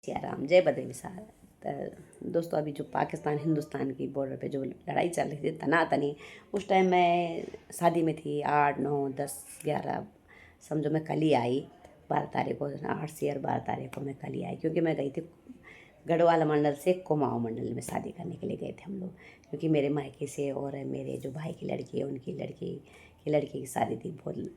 सिया राम, जय बद्री विशाल। तो दोस्तों अभी जो पाकिस्तान हिंदुस्तान की बॉर्डर पे जो लड़ाई चल रही थी तनातनी, उस टाइम मैं शादी में थी। 8 9 10 11 समझो मैं कल ही आई। 12 तारीख को 8 से और 12 तारीख को मैं कल ही आई, क्योंकि मैं गई थी गढ़वाल मंडल से कुमाऊं मंडल में शादी करने के लिए गए थे हम लोग। क्योंकि मेरे मायके से और मेरे जो भाई की लड़की है उनकी लड़की की शादी थी बहुत।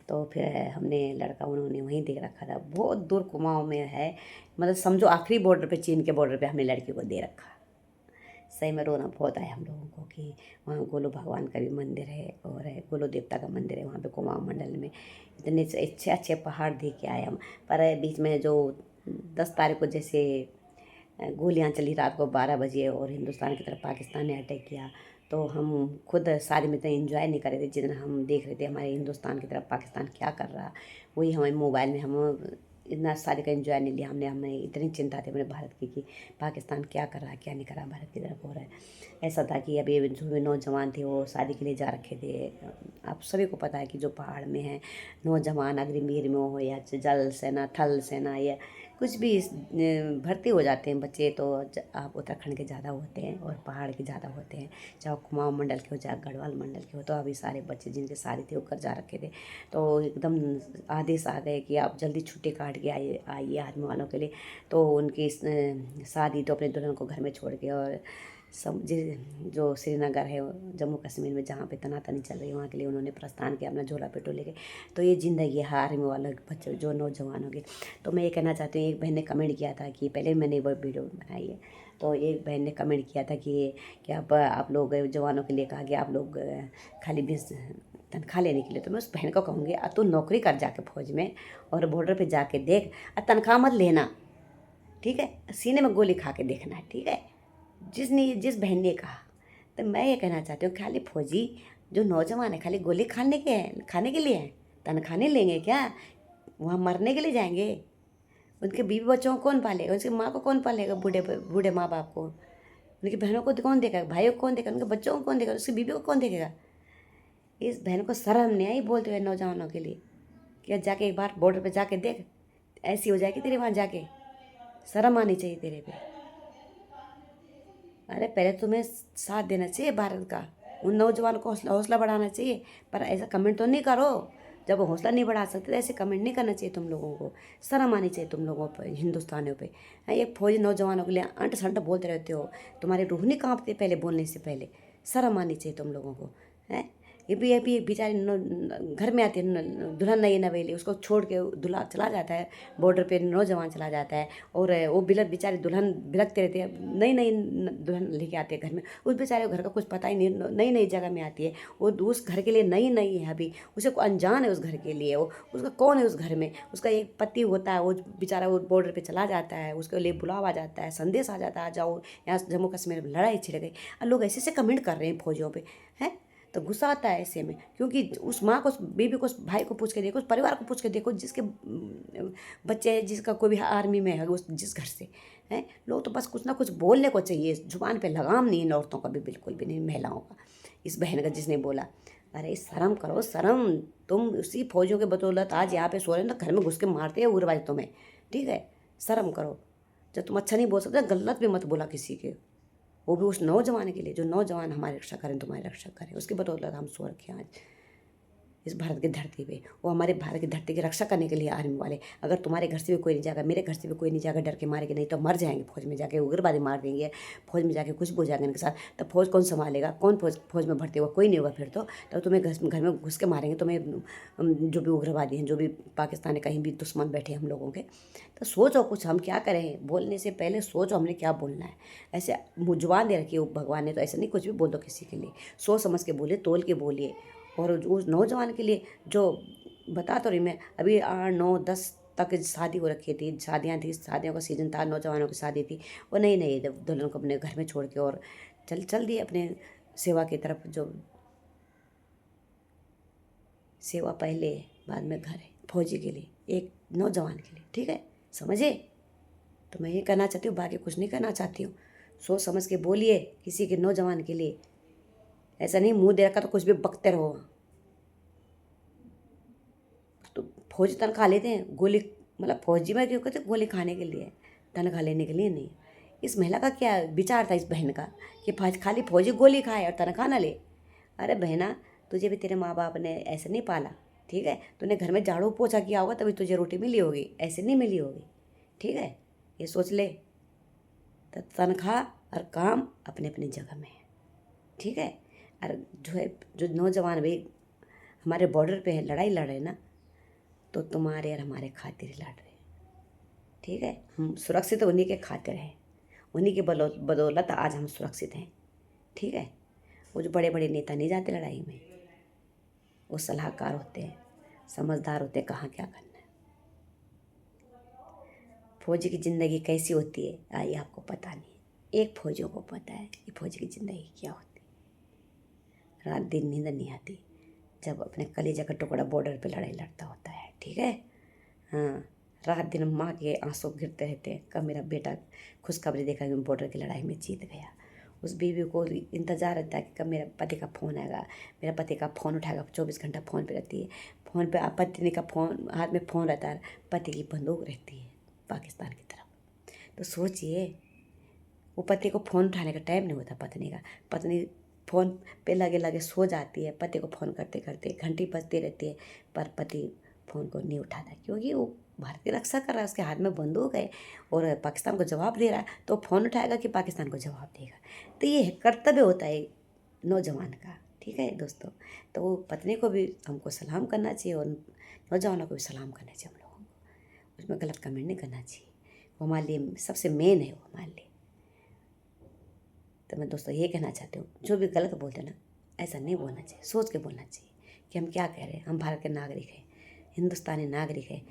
तो फिर हमने लड़का उन्होंने वहीं देख रखा था, बहुत दूर कुमाऊं में है। मतलब समझो आखिरी बॉर्डर पे, चीन के बॉर्डर पे हमने लड़की को दे रखा। सही में रोना बहुत आया हम लोगों को कि वहाँ गोलू भगवान का भी मंदिर है और गोलू देवता का मंदिर है वहाँ पे कुमाऊं मंडल में। इतने अच्छे अच्छे पहाड़ देख के आए हम। पर बीच में जो 10 तारीख को जैसे गोलियां चली रात को 12 बजे और हिंदुस्तान की तरफ पाकिस्तान ने अटैक किया, तो हम खुद शादी में इतना एंजॉय नहीं कर रहे थे जितना हम देख रहे थे हमारे हिंदुस्तान की तरफ पाकिस्तान क्या कर रहा। वही हमारे मोबाइल में हम इतना शादी का एंजॉय नहीं लिया हमने। हमें इतनी चिंता थी अपने भारत की कि पाकिस्तान क्या कर रहा है क्या नहीं कर रहा, भारत की तरफ हो रहा है। ऐसा था कि अभी जो भी नौजवान थे वो शादी के लिए जा रखे थे। आप सभी को पता है कि जो पहाड़ में है नौजवान अग्निवीर में हो या जल सेना थल सेना या कुछ भी भर्ती हो जाते हैं बच्चे, तो आप उत्तराखंड के ज़्यादा होते हैं और पहाड़ के ज़्यादा होते हैं। चाहे कुमाऊं मंडल के हो चाहे गढ़वाल मंडल के हो। तो अभी सारे बच्चे जिनके शादी थे वो कर जा रखे थे, तो एकदम आदेश आ गए कि आप जल्दी छुट्टी काट के आइए आर्मी वालों के लिए। तो उनकी शादी तो अपने दुल्हन को घर में छोड़ के और सब जो श्रीनगर है जम्मू कश्मीर में जहाँ पे तनातनी चल रही है वहाँ के लिए उन्होंने प्रस्थान किया अपना झोला पेटो लेके। तो ये ज़िंदगी है आर्मी वालों के बच्चों जो नौजवानों की। तो मैं ये कहना चाहती हूँ, एक बहन ने कमेंट किया था कि पहले मैंने वो वीडियो बनाई है, तो एक बहन ने कमेंट किया था कि आप लोग जवानों के लिए कहा कि आप लोग खाली 20 तनख्वाह लेने के लिए। तो मैं उस बहन को कहूँगी तू नौकरी कर जाके फौज में और बॉर्डर पे जाके देख, तनख्वाह मत लेना, ठीक है। सीने में गोली खा के देखना है, ठीक है। जिस बहन ने कहा, तो मैं ये कहना चाहती हूँ खाली फौजी जो नौजवान है खाली गोली खाने के लिए हैं, तनख्वाह नहीं लेंगे क्या? वहाँ मरने के लिए जाएंगे। उनके बीवी बच्चों को कौन पालेगा? उसकी माँ को कौन पालेगा? बूढ़े बूढ़े माँ बाप को, उनकी बहनों को कौन देखेगा? भाइयों को कौन देखेगा? उनके बच्चों को कौन देखेगा? उसकी बीवी को कौन देखेगा? इस बहन को शर्म नहीं आई बोलते हुए नौजवानों के लिए कि जाके एक बार बॉर्डर पे जाके देख, ऐसी हो जाएगी तेरे वहाँ जाके। शर्म आनी चाहिए तेरे पे। अरे पहले तुम्हें साथ देना चाहिए भारत का, उन नौजवान को हौसला बढ़ाना चाहिए। पर ऐसा कमेंट तो नहीं करो। जब वो हौसला नहीं बढ़ा सकते तो ऐसे कमेंट नहीं करना चाहिए तुम लोगों को। शर्म आनी चाहिए तुम लोगों पर, हिंदुस्तानियों पे। एक फौजी नौजवानों के लिए अंट संट बोलते रहते हो, तुम्हारी रूह नहीं कांपती पहले बोलने से पहले? शर्म आनी चाहिए तुम लोगों को, है। ये भी बेचारी घर में आती है दुल्हन नई नवेली, उसको छोड़ के दूल्हा चला जाता है बॉर्डर पे, नौजवान चला जाता है और वो बेचारी दुल्हन बिलखते रहती है। नई नई दुल्हन लेके आते हैं घर में, उस बेचारे को घर का कुछ पता ही नहीं, नई नई जगह में आती है वो, उस घर के लिए नई नई है अभी, उसे को अनजान है उस घर के लिए। वो उसका कौन है उस घर में? उसका एक पति होता है, वो बेचारा वो बॉर्डर पे चला जाता है, उसके लिए बुलावा आ जाता है, संदेश आ जाता है, आ जाओ यहाँ जम्मू कश्मीर में लड़ाई छिड़ गई। और लोग ऐसे कमेंट कर रहे हैं फौजियों पे, हैं। तो गुस्सा आता है ऐसे में, क्योंकि उस माँ को, उस बीबी को, उस भाई को पूछ के देखो, उस परिवार को पूछ के देखो जिसके बच्चे हैं, जिसका कोई भी आर्मी में है, उस जिस घर से हैं। लोग तो बस कुछ ना कुछ बोलने को चाहिए, जुबान पे लगाम नहीं इन औरतों का भी, बिल्कुल भी नहीं, महिलाओं का। इस बहन का जिसने बोला, अरे शर्म करो शर्म। तुम उसी फौजियों के बदौलत आज यहाँ पे सो रहे हो, तो घर में घुस के मारते हैं उग्रवादी तुम्हें, ठीक है। शर्म करो। जब तुम अच्छा नहीं बोल सकते गलत भी मत बोला किसी के, वो भी उस नौजवान के लिए जो नौजवान हमारी रक्षा करें, तुम्हारी रक्षा करें, उसकी बदौलत हम स्वर्ग हैं आज इस भारत की धरती पे। वो हमारे भारत की धरती की रक्षा करने के लिए आर्मी वाले। अगर तुम्हारे घर से भी कोई नहीं जाएगा, मेरे घर से भी कोई नहीं जाएगा, डर के मारेंगे, नहीं तो मर जाएंगे फौज में जाके, उग्रवादी मार देंगे फौज में जाके, कुछ भी हो जाएगा इनके साथ। तब फौज कौन संभालेगा? कौन फौज में भर्ती होगा? कोई नहीं होगा फिर तो। तब तुम्हें घर में घुस के मारेंगे तुम्हें, जो भी उग्रवादी हैं, जो भी पाकिस्तान कहीं भी दुश्मन बैठे हम लोगों के। तो सोचो कुछ, हम क्या करें? बोलने से पहले सोचो हमने क्या बोलना है। ऐसे जुबान दे रखी है भगवान ने, तो ऐसा नहीं कुछ भी बोल दो किसी के लिए। सोच समझ के बोलिए, तोल के बोलिए। और उस नौजवान के लिए जो बता तो रही मैं, अभी 8 9 10 तक शादी हो रखी थी, शादियाँ थी, शादियों का सीजन था, नौजवानों की शादी थी। वो नई नई दुल्हन को अपने घर में छोड़ के और चल दिए अपने सेवा की तरफ। जो सेवा पहले बाद में घर है फौजी के लिए, एक नौजवान के लिए, ठीक है, समझे? तो मैं ये कहना चाहती हूँ, बाकी कुछ नहीं कहना चाहती हूँ। सोच समझ के बोलिए किसी के नौजवान के लिए। ऐसा नहीं मुंह दे रखा तो कुछ भी बकते रहो। तो फौजी तनख्वाह लेते हैं गोली, मतलब फौजी में क्यों कहते गोली खाने के लिए? तनख्वाह लेने के लिए नहीं। इस महिला का क्या विचार था, इस बहन का, कि खाली फौजी गोली खाए और तनख्वाह ना ले। अरे बहना, तुझे भी तेरे माँ बाप ने ऐसे नहीं पाला, ठीक है। तूने घर में झाड़ू पोछा किया होगा तभी तुझे रोटी मिली होगी, ऐसे नहीं मिली होगी, ठीक है। ये सोच ले। तो तनख्वाह और काम अपने अपनी जगह में है, ठीक है। और जो नौजवान भी हमारे बॉर्डर पे है, लड़ाई लड़ रहे ना, तो तुम्हारे और हमारे खातिर ही लड़ रहे हैं, ठीक है। हम सुरक्षित उन्हीं के खातिर हैं, उन्हीं के बदौलत आज हम सुरक्षित हैं, ठीक है। वो जो बड़े बड़े नेता नहीं जाते लड़ाई में, वो सलाहकार होते हैं, समझदार होते हैं कहाँ क्या करना है। फौजी की ज़िंदगी कैसी होती है ये आपको पता नहीं है, एक फौजियों को पता है कि फौजी की ज़िंदगी क्या होती है। रात दिन नींद नहीं आती जब अपने कलेजा का टुकड़ा बॉर्डर पे लड़ाई लड़ता होता है, ठीक है। हाँ, रात दिन माँ के आंसू गिरते रहते हैं, कब मेरा बेटा खुशखबरी देखा कि बॉर्डर की लड़ाई में जीत गया। उस बीवी को इंतज़ार रहता है कि कब मेरा पति का फ़ोन आएगा, मेरा पति का फ़ोन उठाएगा। 24 घंटा फ़ोन पे रहती है, फ़ोन पे पत्नी का फ़ोन, हाथ में फ़ोन रहता है, पति की बंदूक रहती है पाकिस्तान की तरफ। तो सोचिए, वो पति को फ़ोन उठाने का टाइम नहीं होता पत्नी का, पत्नी फ़ोन पे लगे लगे सो जाती है, पति को फ़ोन करते करते घंटी बजती रहती है, पर पति फ़ोन को नहीं उठाता, क्योंकि वो भारत की रक्षा कर रहा है, उसके हाथ में बंदूक है और पाकिस्तान को जवाब दे रहा है, तो फ़ोन उठाएगा कि पाकिस्तान को जवाब देगा। तो ये कर्तव्य होता है नौजवान का, ठीक है दोस्तों। तो वो पत्नी को भी हमको सलाम करना चाहिए और नौजवानों को भी सलाम करना चाहिए, हम लोगों को उसमें गलत कमेंट नहीं करना चाहिए। वो हमारे लिए सबसे मेन है, वो हमारे लिए। तो मैं दोस्तों ये कहना चाहती हूँ, जो भी गलत बोलते हैं ना, ऐसा नहीं बोलना चाहिए, सोच के बोलना चाहिए कि हम क्या कह रहे हैं। हम भारत के नागरिक हैं, हिंदुस्तानी नागरिक हैं।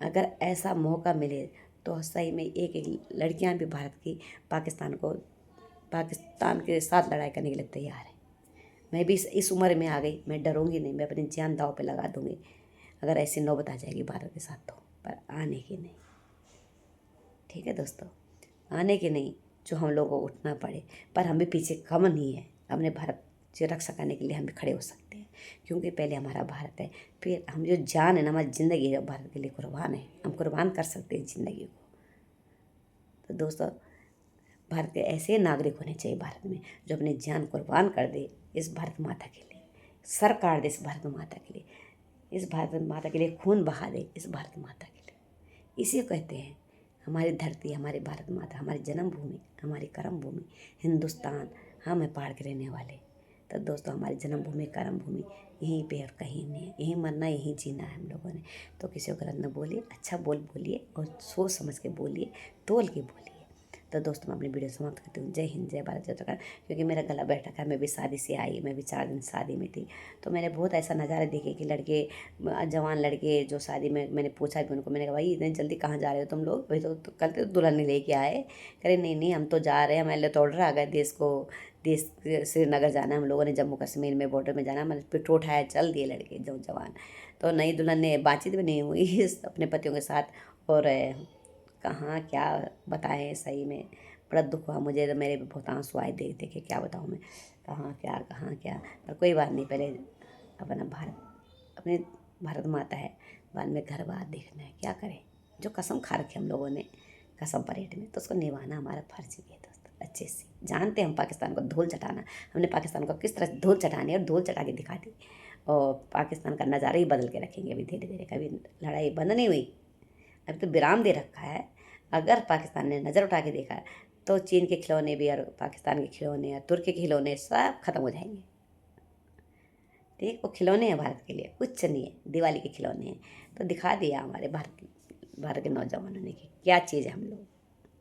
अगर ऐसा मौका मिले तो सही में एक एक लड़कियां भी भारत की पाकिस्तान के साथ लड़ाई करने के लिए तैयार है। मैं भी इस उम्र में आ गई, मैं डरूंगी नहीं, मैं अपनी जान दांव पे लगा दूंगी अगर ऐसी नौबत आ जाएगी भारत के साथ तो। पर आने की नहीं, ठीक है दोस्तों, आने की नहीं, जो हम लोगों को उठना पड़े। पर हम भी पीछे कम नहीं है, अपने भारत की रक्षा करने के लिए हम भी खड़े हो सकते हैं, क्योंकि पहले हमारा भारत है, फिर हम जो जान है ना, हमारी ज़िंदगी है, भारत के लिए कुर्बान है, हम कुर्बान कर सकते हैं ज़िंदगी को। तो दोस्तों, भारत के ऐसे नागरिक होने चाहिए भारत में, जो अपनी जान कुर्बान कर दे इस भारत माता के लिए, सर काट दे इस भारत माता के लिए, इस भारत माता के लिए खून बहा दे इस भारत माता के लिए। इसी को कहते हैं हमारी धरती, हमारी भारत माता, हमारी जन्मभूमि, हमारी कर्म भूमि हिंदुस्तान, हम हैं पहाड़ के रहने वाले। तो दोस्तों, हमारी जन्मभूमि, कर्म भूमि यहीं पे और कहीं नहीं है, यहीं मरना यहीं जीना है हम लोगों ने। तो किसी को गलत न बोलिए, अच्छा बोलिए और सोच समझ के बोलिए, तोल के बोलिए। तो दोस्तों, मैं अपनी वीडियो समाप्त करती हूँ। जय हिंद, जय भारत, जय उत्तराखंड। क्योंकि मेरा गला बैठा था, मैं भी शादी से आई, मैं भी 4 दिन शादी में थी, तो मैंने बहुत ऐसा नज़ारा देखे कि लड़के, जवान लड़के जो शादी में, मैंने पूछा भी उनको, मैंने कहा भाई इतनी जल्दी कहाँ जा रहे हो तुम लोग, भाई तो कल तो दुल्हन नहीं लेके आए। करे नहीं नहीं, हम तो जा रहे हैं, हमारे लिए तो ऑर्डर आ गए, देश श्रीनगर जाना है हम लोगों ने, जम्मू कश्मीर में बॉर्डर में जाना, मतलब पिट्ठू उठाया चल दिए लड़के जो जवान। तो नई दुल्हन ने बातचीत भी नहीं हुई अपने पतियों के साथ, और कहाँ क्या बताएं, सही में बड़ा दुख हुआ मुझे। तो मेरे भी बहुत आंसू आए देख देख के, क्या बताऊँ मैं, कहाँ क्या। पर कोई बात नहीं, पहले अपने भारत माता है, बाद में घर बार देखना है, क्या करें। जो कसम खा रखी हम लोगों ने कसम परेड में, तो उसको निभाना हमारा फर्ज भी है दोस्तों। अच्छे से जानते हैं हम पाकिस्तान को धूल चटाना, हमने पाकिस्तान को किस तरह धूल चटानी है और धूल चटा के दिखा दी। और पाकिस्तान का नज़ारा ही बदल के रखेंगे अभी धीरे धीरे। कभी लड़ाई बंद नहीं हुई, अभी तो विराम दे रखा है। अगर पाकिस्तान ने नज़र उठा के देखा तो चीन के खिलौने भी और पाकिस्तान के खिलौने और तुर्की के खिलौने सब खत्म हो जाएंगे। ठीक, वो खिलौने हैं भारत के लिए, कुछ नहीं है, दिवाली के खिलौने हैं। तो दिखा दिया हमारे भारत के नौजवानों ने कि क्या चीज़ है हम लोग।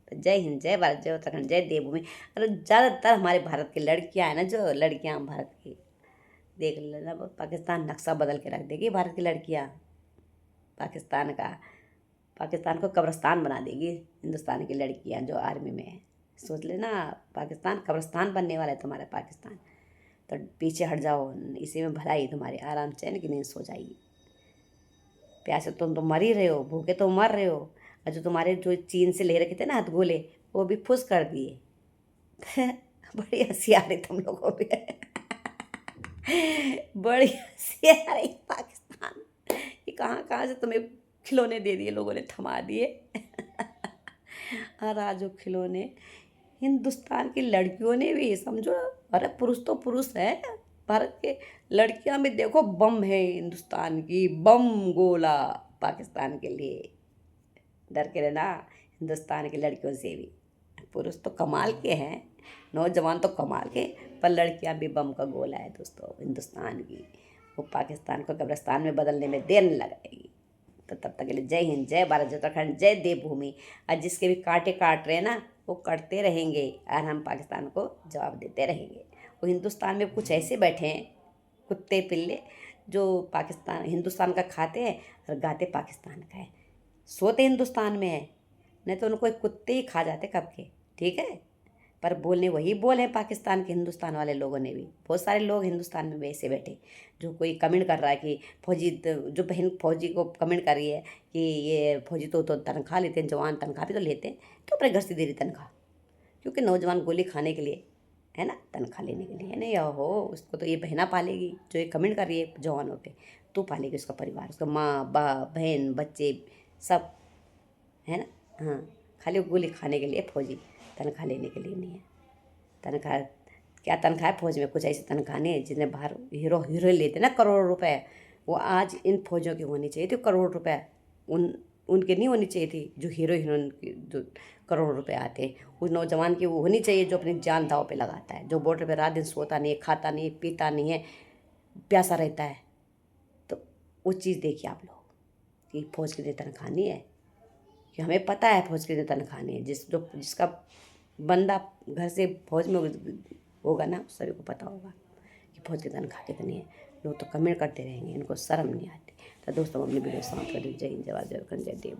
तो जय हिंद, जय भारत, जय उत्तराखंड, जय देवभूमि। और ज़्यादातर हमारे भारत की लड़कियां हैं ना, जो लड़कियां भारत की, देख लेना, पाकिस्तान नक्शा बदल के रख देगी भारत की लड़कियां। पाकिस्तान को कब्रिस्तान बना देगी हिंदुस्तान की लड़कियां जो आर्मी में है। सोच लेना, पाकिस्तान कब्रिस्तान बनने वाला है तुम्हारा पाकिस्तान। तो पीछे हट जाओ, इसी में भलाई तुम्हारे, आराम चैन की नींद सो जाइए। प्यासे तुम तो मर ही रहे हो, भूखे तो मर रहे हो, और जो तुम्हारे जो चीन से ले रखे थे ना हथगोले, वो भी फुस कर दिए। बड़ी हंसी आ रही तुम लोगों पे। बड़ी हंसी आ रही पाकिस्तान, ये कहाँ कहाँ से तुम्हें खिलौने दे दिए लोगों ने, थमा दिए। और आज जो खिलौने हिंदुस्तान की लड़कियों ने भी समझो, अरे पुरुष तो पुरुष है, भारत के लड़कियां भी देखो बम है, हिंदुस्तान की बम गोला पाकिस्तान के लिए। डर के रहना हिंदुस्तान की लड़कियों से भी। पुरुष तो कमाल के हैं, नौजवान तो कमाल के, पर लड़कियां भी बम का गोला है दोस्तों हिंदुस्तान की। वो पाकिस्तान को कब्रिस्तान में बदलने में देर न लगाएगी। तो तब तक के लिए जय हिंद, जय भारत, जय उत्तराखंड, जय देवभूमि। और जिसके भी कांटे काट रहे हैं ना, वो कटते रहेंगे और हम पाकिस्तान को जवाब देते रहेंगे। वो हिंदुस्तान में कुछ ऐसे बैठे हैं कुत्ते पिल्ले, जो पाकिस्तान हिंदुस्तान का खाते हैं और गाते पाकिस्तान का है। सोते हिंदुस्तान में है, नहीं तो उनको एक कुत्ते ही खा जाते कब के। ठीक है, पर बोलने वही बोल है पाकिस्तान के, हिंदुस्तान वाले लोगों ने भी। बहुत सारे लोग हिंदुस्तान में वैसे बैठे, जो कोई कमेंट कर रहा है कि फौजी, जो बहन फौजी को कमेंट कर रही है कि ये फौजी तो तनख्वाह लेते हैं, जवान तनख्वाह भी तो लेते हैं, क्यों अपने घर से दे रही तनख्वाह? क्योंकि नौजवान गोली खाने के लिए है ना, तनख्वाह लेने के लिए है नहीं। हो उसको तो ये बहना पालेगी, जो ये कमेंट कर रही है जवानों पे, तो पालेगी उसका परिवार, उसका माँ बाप बहन बच्चे सब, है ना। हाँ, खाली वो गोली खाने के लिए फौजी, तनख्वाह लेने के लिए नहीं है। तनख्वाह क्या तनख्वाह है फौज में? कुछ ऐसी तनख्वाह नहीं है जितने बाहर हीरो हीरो लेते ना करोड़ों रुपए, वो आज इन फौजियों की होनी चाहिए थी करोड़ रुपए। उन उनके नहीं होनी चाहिए थी जो हीरो हीरोइन की जो करोड़ों रुपए आते हैं। उस नौजवान की वो होनी चाहिए जो अपनी जान दांव पे लगाता है, जो बॉर्डर पे रात दिन सोता नहीं है, खाता नहीं है, पीता नहीं है, प्यासा रहता है। तो वो चीज़ देखिए आप लोग कि फौज की तनख्वाह नहीं है, कि हमें पता है फौज की तनख्वाह नहीं है। जिसका बंदा घर से फौज में होगा ना, सभी को पता होगा कि फौज की तनख्वाह कितनी है। लोग तो कमेंट करते रहेंगे, इनको शर्म नहीं आती। तो दोस्तों अपनी वीडियो समाप्त कर दीजिए। जय हिंद, जय भारत, जय उत्तराखंड, जय देव।